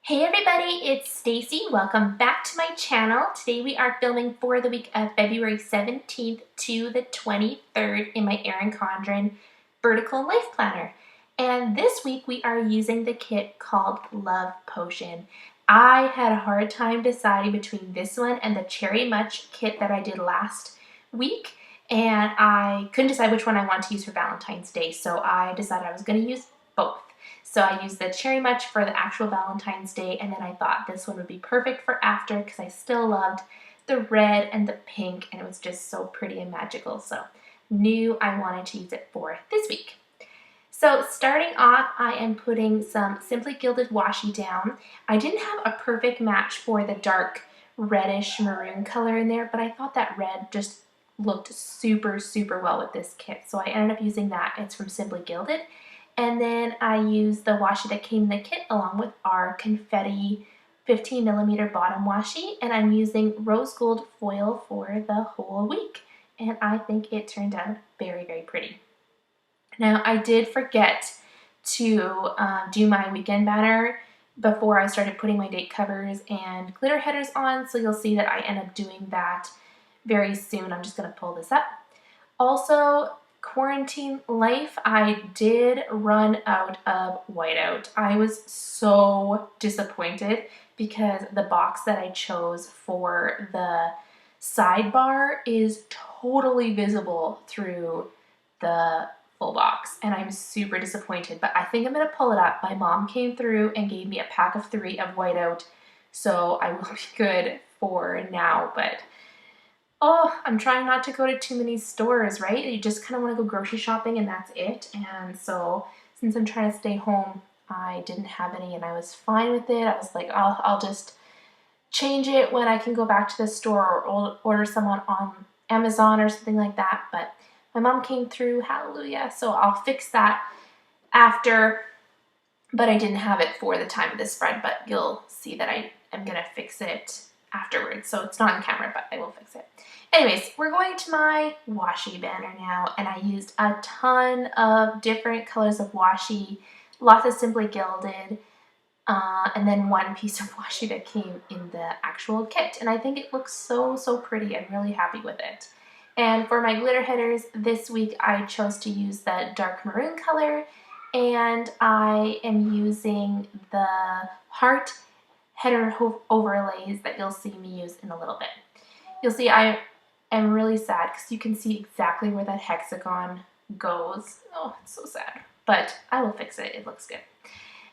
Hey everybody, it's Stacy. Welcome back to my channel. Today we are filming for the week of February 17th to the 23rd in my Erin Condren Vertical Life Planner. And this week we are using the kit called Love Potion. I had a hard time deciding between this one and the Cherry Much kit that I did last week, and I couldn't decide which one I wanted to use for Valentine's Day, so I decided I was going to use both. So I used the Cherry Much for the actual Valentine's Day, and then I thought this one would be perfect for after because I still loved the red and the pink, and it was just so pretty and magical. So knew I wanted to use it for this week. So starting off, I am putting some Simply Gilded washi down. I didn't have a perfect match for the dark reddish maroon color in there, but I thought that red just looked super well with this kit. So I ended up using that. It's from Simply Gilded. And then I used the washi that came in the kit along with our confetti 15mm bottom washi, and I'm using rose gold foil for the whole week. And I think it turned out very pretty. Now I did forget to do my weekend banner before I started putting my date covers and glitter headers on, so you'll see that I end up doing that very soon. I'm just going to pull this up. Also, quarantine life, I did run out of whiteout. I was so disappointed because the box that I chose for the sidebar is totally visible through the full box, and I'm super disappointed, but I think I'm gonna pull it up. My mom came through and gave me a pack of 3 of whiteout, so I will be good for now, but oh, I'm trying not to go to too many stores, right? You just kind of want to go grocery shopping and that's it. And so since I'm trying to stay home, I didn't have any and I was fine with it. I was like, I'll just change it when I can go back to the store or order someone on Amazon or something like that. But my mom came through, hallelujah. So I'll fix that after, but I didn't have it for the time of this spread, but you'll see that I am going to fix it afterwards. So it's not on camera, but I will fix it. Anyways, we're going to my washi banner now, and I used a ton of different colors of washi, lots of Simply Gilded, and then one piece of washi that came in the actual kit. And I think it looks so pretty. I'm really happy with it. And for my glitter headers this week, I chose to use the dark maroon color, and I am using the heart header overlays that you'll see me use in a little bit. You'll see I am really sad because you can see exactly where that hexagon goes. Oh, it's so sad, but I will fix it. It looks good.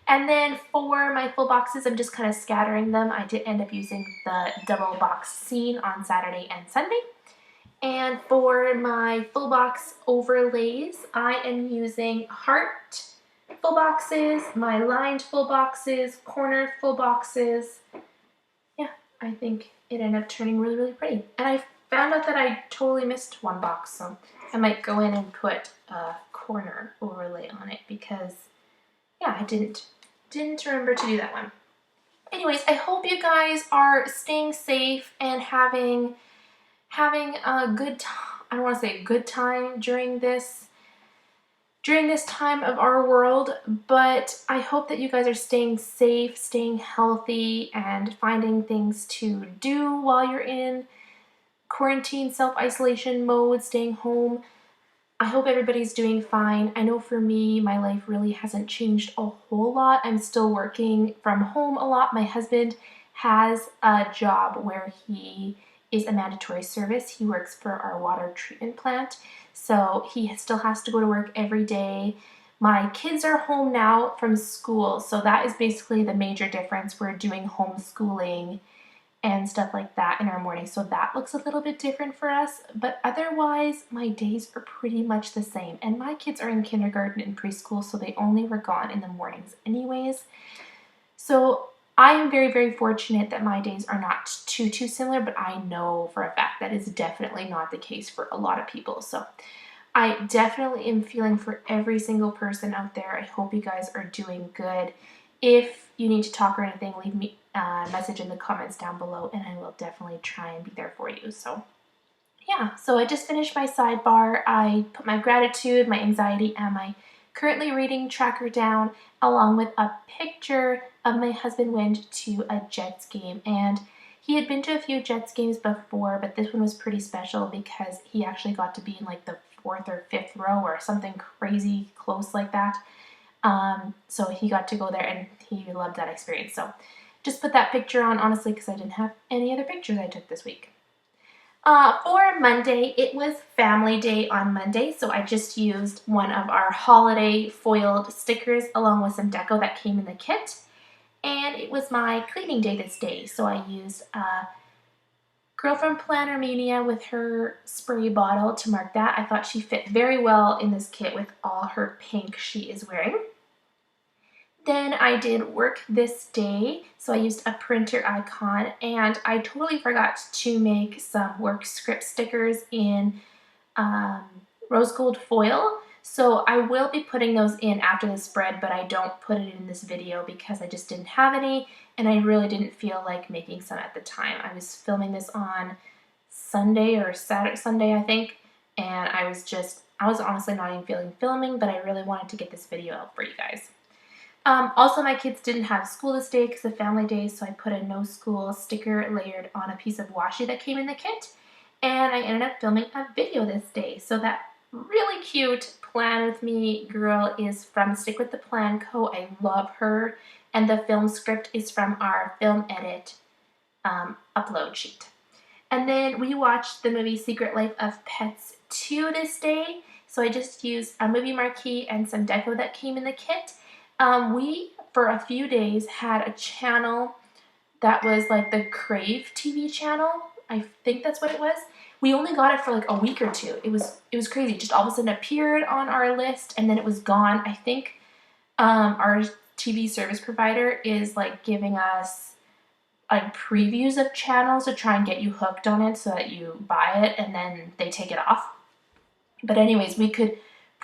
And then for my full boxes, I'm just kind of scattering them. I did end up using the double box scene on Saturday and Sunday. And for my full box overlays, I am using heart full boxes, my lined full boxes, cornered full boxes. Yeah, I think it ended up turning really pretty. And I found out that I totally missed one box, so I might go in and put a corner overlay on it because, yeah, I didn't remember to do that one. Anyways, I hope you guys are staying safe and having a good time. I don't want to say a good time during this time of our world, but I hope that you guys are staying safe, staying healthy, and finding things to do while you're in quarantine, self-isolation mode, staying home. I hope everybody's doing fine. I know for me, my life really hasn't changed a whole lot. I'm still working from home a lot. My husband has a job where he is a mandatory service. He works for our water treatment plant, so he still has to go to work every day. My kids are home now from school, so that is basically the major difference. We're doing homeschooling and stuff like that in our morning, so that looks a little bit different for us, but otherwise my days are pretty much the same. And my kids are in kindergarten and preschool, so they only were gone in the mornings anyways. So I am very fortunate that my days are not too similar, but I know for a fact that is definitely not the case for a lot of people. So I definitely am feeling for every single person out there. I hope you guys are doing good. If you need to talk or anything, leave me a message in the comments down below, and I will definitely try and be there for you. So yeah, so I just finished my sidebar. I put my gratitude, my anxiety, and my currently reading Track Her Down, along with a picture of my husband went to a Jets game. And he had been to a few Jets games before, but this one was pretty special because he actually got to be in like the 4th or 5th row or something crazy close like that. So he got to go there and he loved that experience. So just put that picture on, honestly, because I didn't have any other pictures I took this week. For Monday, it was Family Day on Monday, so I just used one of our holiday foiled stickers along with some deco that came in the kit. And it was my cleaning day this day, so I used a Girlfriend Planner Mania with her spray bottle to mark that. I thought she fit very well in this kit with all her pink she is wearing. Then I did work this day, so I used a printer icon, and I totally forgot to make some work script stickers in rose gold foil. So I will be putting those in after the spread, but I don't put it in this video because I just didn't have any, and I really didn't feel like making some at the time. I was filming this on Sunday or Sunday, I think, and I was honestly not even feeling filming, but I really wanted to get this video out for you guys. Also, my kids didn't have school this day because of Family Day, so I put a no school sticker layered on a piece of washi that came in the kit, and I ended up filming a video this day. So that really cute Plan With Me girl is from Stick With The Plan Co. I love her, and the film script is from our Film Edit upload sheet. And then we watched the movie Secret Life of Pets 2 this day, so I just used a movie marquee and some deco that came in the kit. We, for a few days, had a channel that was like the Crave TV channel. I think that's what it was. We only got it for like a week or two. It was crazy. It just all of a sudden appeared on our list and then it was gone. I think our TV service provider is like giving us like previews of channels to try and get you hooked on it so that you buy it and then they take it off. But anyways, we could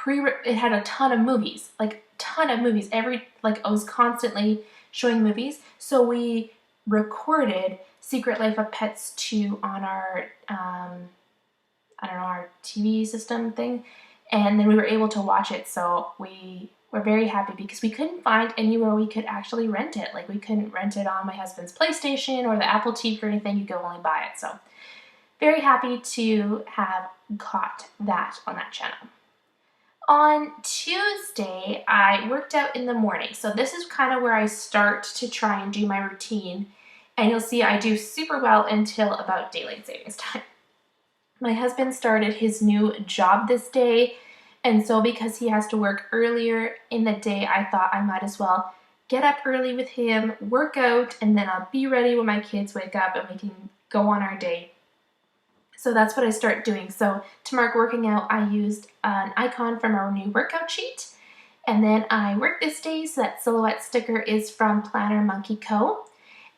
it had a ton of movies, like ton of movies. I was constantly showing movies. So we recorded Secret Life of Pets 2 on our, I don't know, our TV system thing. And then we were able to watch it. So we were very happy because we couldn't find anywhere we could actually rent it. Like we couldn't rent it on my husband's PlayStation or the Apple TV or anything. You could only buy it. So very happy to have caught that on that channel. On Tuesday, I worked out in the morning. So this is kind of where I start to try and do my routine. And you'll see I do super well until about daylight savings time. My husband started his new job this day. And so because he has to work earlier in the day, I thought I might as well get up early with him, work out, and then I'll be ready when my kids wake up and we can go on our day. So that's what I start doing. So to mark working out, I used an icon from our new workout sheet. And then I worked this day, so that silhouette sticker is from Monsterz Co.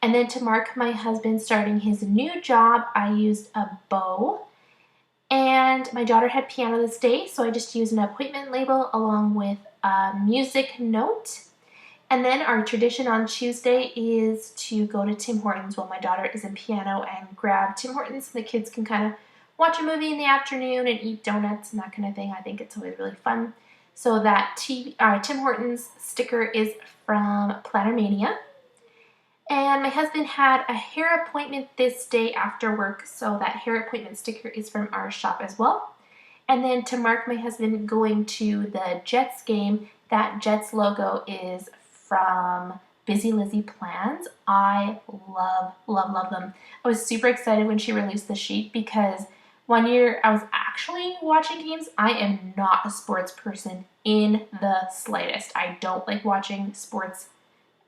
And then to mark my husband starting his new job, I used a bow. And my daughter had piano this day, so I just used an appointment label along with a music note. And then our tradition on Tuesday is to go to Tim Hortons while my daughter is in piano and grab Tim Hortons. The kids can kind of watch a movie in the afternoon and eat donuts and that kind of thing. I think it's always really fun. So that Tim Hortons sticker is from Planner Mania. And my husband had a hair appointment this day after work, so that hair appointment sticker is from our shop as well. And then to mark my husband going to the Jets game, that Jets logo is from Busy Lizzie Plans. I love them. I was super excited when she released the sheet because one year I was actually watching games. I am not a sports person in the slightest. I don't like watching sports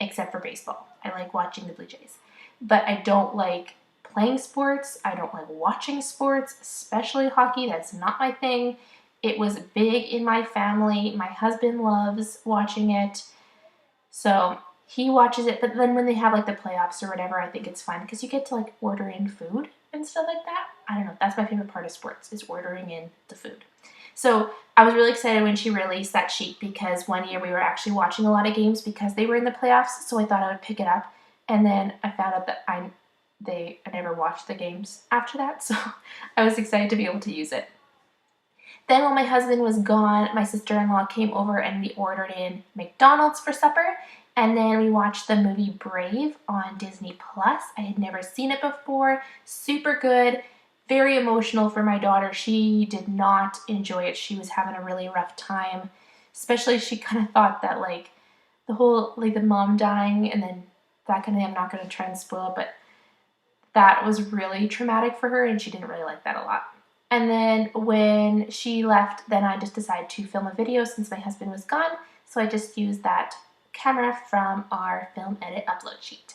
except for baseball. I like watching the Blue Jays. But I don't like playing sports. I don't like watching sports, especially hockey. That's not my thing. It was big in my family. My husband loves watching it. So he watches it, but then when they have like the playoffs or whatever, I think it's fun because you get to like order in food and stuff like that. I don't know. That's my favorite part of sports is ordering in the food. So I was really excited when she released that sheet because one year we were actually watching a lot of games because they were in the playoffs. So I thought I would pick it up. And then I found out that I never watched the games after that. So I was excited to be able to use it. Then when my husband was gone, my sister-in-law came over and we ordered in McDonald's for supper. And then we watched the movie Brave on Disney Plus. I had never seen it before. Super good. Very emotional for my daughter. She did not enjoy it. She was having a really rough time. Especially she kind of thought that like the whole, like the mom dying and then that kind of thing, I'm not going to try and spoil it, but that was really traumatic for her and she didn't really like that a lot. And then when she left, then I just decided to film a video since my husband was gone. So I just used that camera from our film edit upload sheet.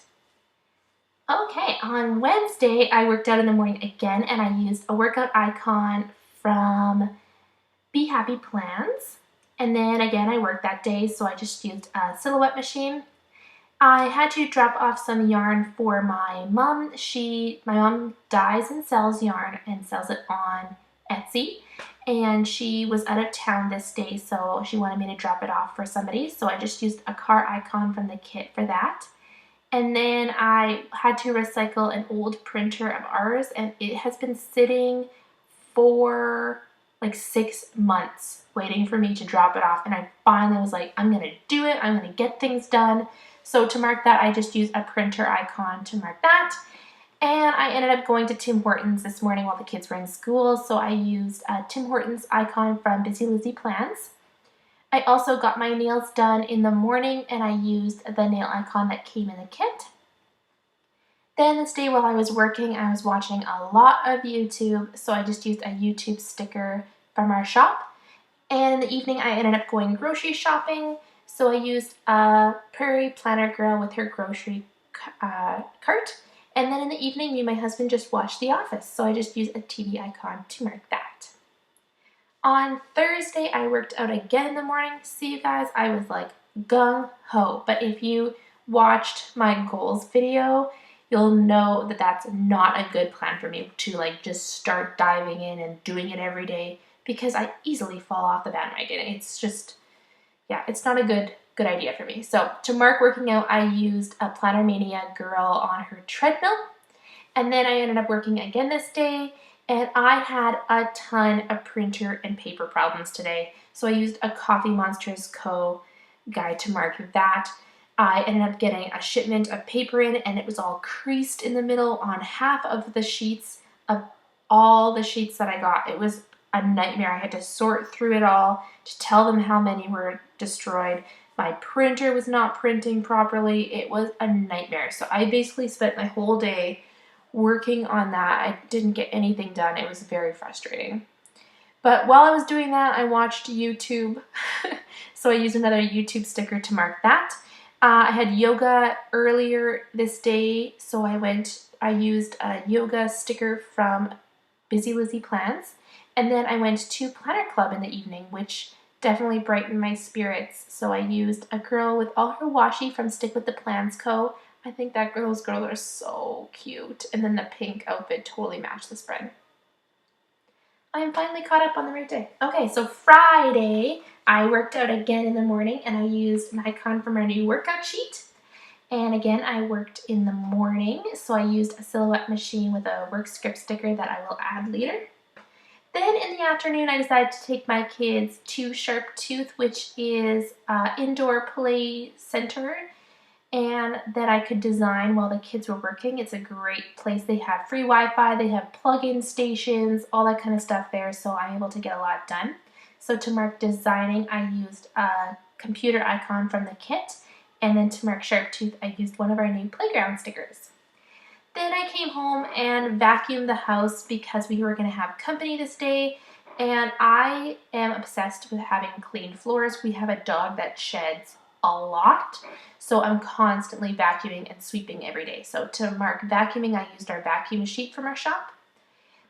Okay, on Wednesday, I worked out in the morning again and I used a workout icon from Be Happy Plans. And then again, I worked that day, so I just used a silhouette machine. I had to drop off some yarn for my mom. My mom dyes and sells yarn and sells it on Etsy. And she was out of town this day, so she wanted me to drop it off for somebody. So I just used a car icon from the kit for that. And then I had to recycle an old printer of ours, and it has been sitting for like 6 months waiting for me to drop it off. And I finally was like, I'm going to do it. I'm going to get things done. So to mark that, I just used a printer icon to mark that. And I ended up going to Tim Hortons this morning while the kids were in school. So I used a Tim Hortons icon from Busy Lizzie Plans. I also got my nails done in the morning and I used the nail icon that came in the kit. Then this day while I was working, I was watching a lot of YouTube. So I just used a YouTube sticker from our shop. And in the evening, I ended up going grocery shopping. So I used a Prairie Planner girl with her grocery cart. And then in the evening, me and my husband just watched The Office. So I just used a TV icon to mark that. On Thursday, I worked out again in the morning. See you guys, I was like gung-ho. But if you watched my goals video, you'll know that that's not a good plan for me to like just start diving in and doing it every day because I easily fall off the bandwagon. It's just, yeah, it's not a good idea for me. So to mark working out, I used a Planner Mania girl on her treadmill. And then I ended up working again this day. And I had a ton of printer and paper problems today. So I used a Coffee Monsterz Co guide to mark that. I ended up getting a shipment of paper in and it was all creased in the middle on half of the sheets of all the sheets that I got. It was a nightmare. I had to sort through it all to tell them how many were destroyed. My printer was not printing properly. It was a nightmare. So I basically spent my whole day working on that. I didn't get anything done. It was very frustrating. But while I was doing that, I watched YouTube. So I used another YouTube sticker to mark that. I had yoga earlier this day, so I used a yoga sticker from Busy Lizzie Plans. And then I went to Planner Club in the evening, which definitely brightened my spirits. So I used a girl with all her washi from Stick with the Plans Co. I think those girls are so cute. And then the pink outfit totally matched the spread. I am finally caught up on the right day. Okay, so Friday, I worked out again in the morning and I used an icon from our new workout sheet. And again, I worked in the morning, so I used a silhouette machine with a work script sticker that I will add later. Then in the afternoon, I decided to take my kids to Sharp Tooth, which is an indoor play center and that I could design while the kids were working. It's a great place. They have free Wi-Fi, they have plug-in stations, all that kind of stuff there, so I'm able to get a lot done. So to mark designing, I used a computer icon from the kit, and then to mark Sharp Tooth, I used one of our new playground stickers. Then I came home and vacuumed the house because we were going to have company this day, and I am obsessed with having clean floors. We have a dog that sheds a lot, so I'm constantly vacuuming and sweeping every day. So to mark vacuuming, I used our vacuum sheet from our shop.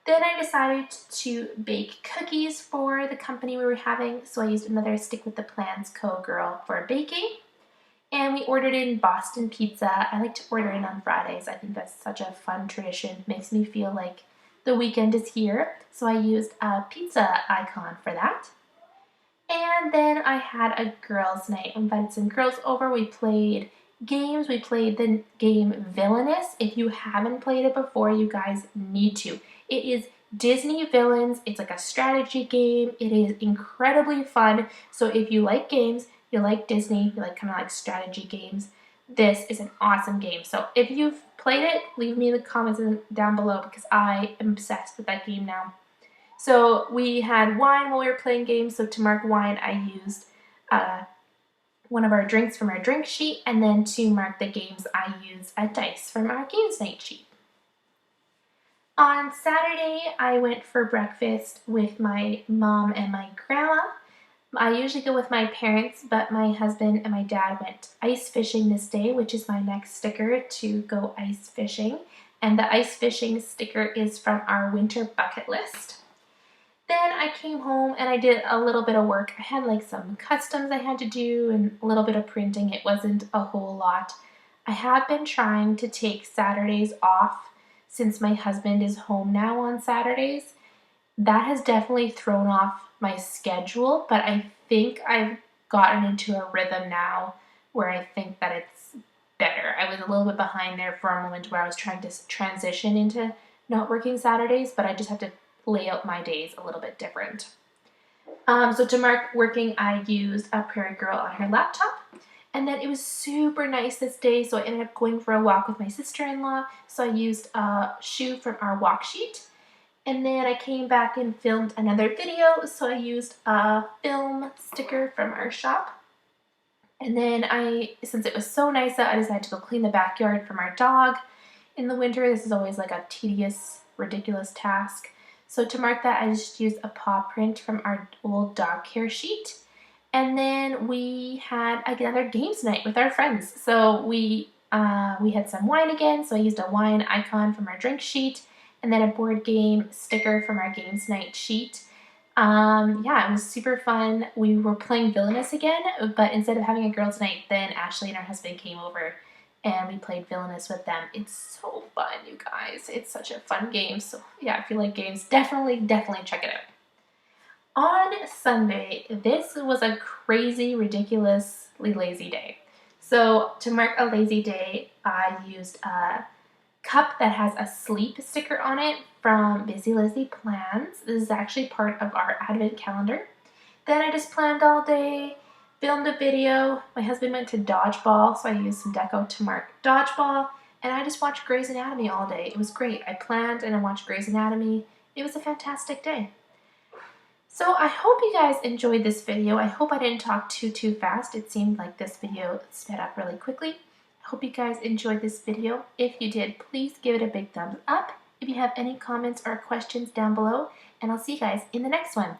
Then I decided to bake cookies for the company we were having, so I used another Stick with the Plans Co girl for baking. And we ordered in Boston pizza. I like to order in on Fridays. I think that's such a fun tradition. Makes me feel like the weekend is here. So I used a pizza icon for that. And then I had a girls' night. I invited some girls over. We played games. We played the game Villainous. If you haven't played it before, you guys need to. It is Disney Villains. It's like a strategy game. It is incredibly fun. So if you like games, you like Disney, you like kind of like strategy games, this is an awesome game. So if you've played it, leave me in the comments down below because I am obsessed with that game now. So we had wine while we were playing games. So to mark wine, I used one of our drinks from our drink sheet, and then to mark the games, I used a dice from our games night sheet. On Saturday, I went for breakfast with my mom and my grandma. I usually go with my parents, but my husband and my dad went ice fishing this day, which is my next sticker to go ice fishing. And the ice fishing sticker is from our winter bucket list. Then I came home and I did a little bit of work. I had like some customs I had to do and a little bit of printing. It wasn't a whole lot. I have been trying to take Saturdays off since my husband is home now on Saturdays. That has definitely thrown off my schedule, but I think I've gotten into a rhythm now where I think that it's better. I was a little bit behind there for a moment where I was trying to transition into not working Saturdays, but I just have to lay out my days a little bit different. So to mark working, I used a Prairie Girl on her laptop. And then it was super nice this day, so I ended up going for a walk with my sister-in-law. So I used a shoe from our walk sheet. And then I came back and filmed another video, so I used a film sticker from our shop. And then since it was so nice out, I decided to go clean the backyard from our dog. In the winter, this is always like a tedious, ridiculous task. So to mark that, I just used a paw print from our old dog care sheet. And then we had another games night with our friends. So we had some wine again, so I used a wine icon from our drink sheet, and then a board game sticker from our games night sheet. Yeah, it was super fun. We were playing Villainous again, but instead of having a girls' night, then Ashley and her husband came over and we played Villainous with them. It's so fun, you guys. It's such a fun game. So yeah, if you like games, definitely check it out. On Sunday, this was a crazy, ridiculously lazy day. So to mark a lazy day, I used a cup that has a sleep sticker on it from Busy Lizzie Plans. This is actually part of our advent calendar. Then I just planned all day, filmed a video. My husband went to dodgeball, so I used some deco to mark dodgeball. And I just watched Grey's Anatomy all day. It was great. I planned and I watched Grey's Anatomy. It was a fantastic day. So I hope you guys enjoyed this video. I hope I didn't talk too fast. It seemed like this video sped up really quickly. I hope you guys enjoyed this video. If you did, please give it a big thumbs up. If you have any comments or questions down below, and I'll see you guys in the next one.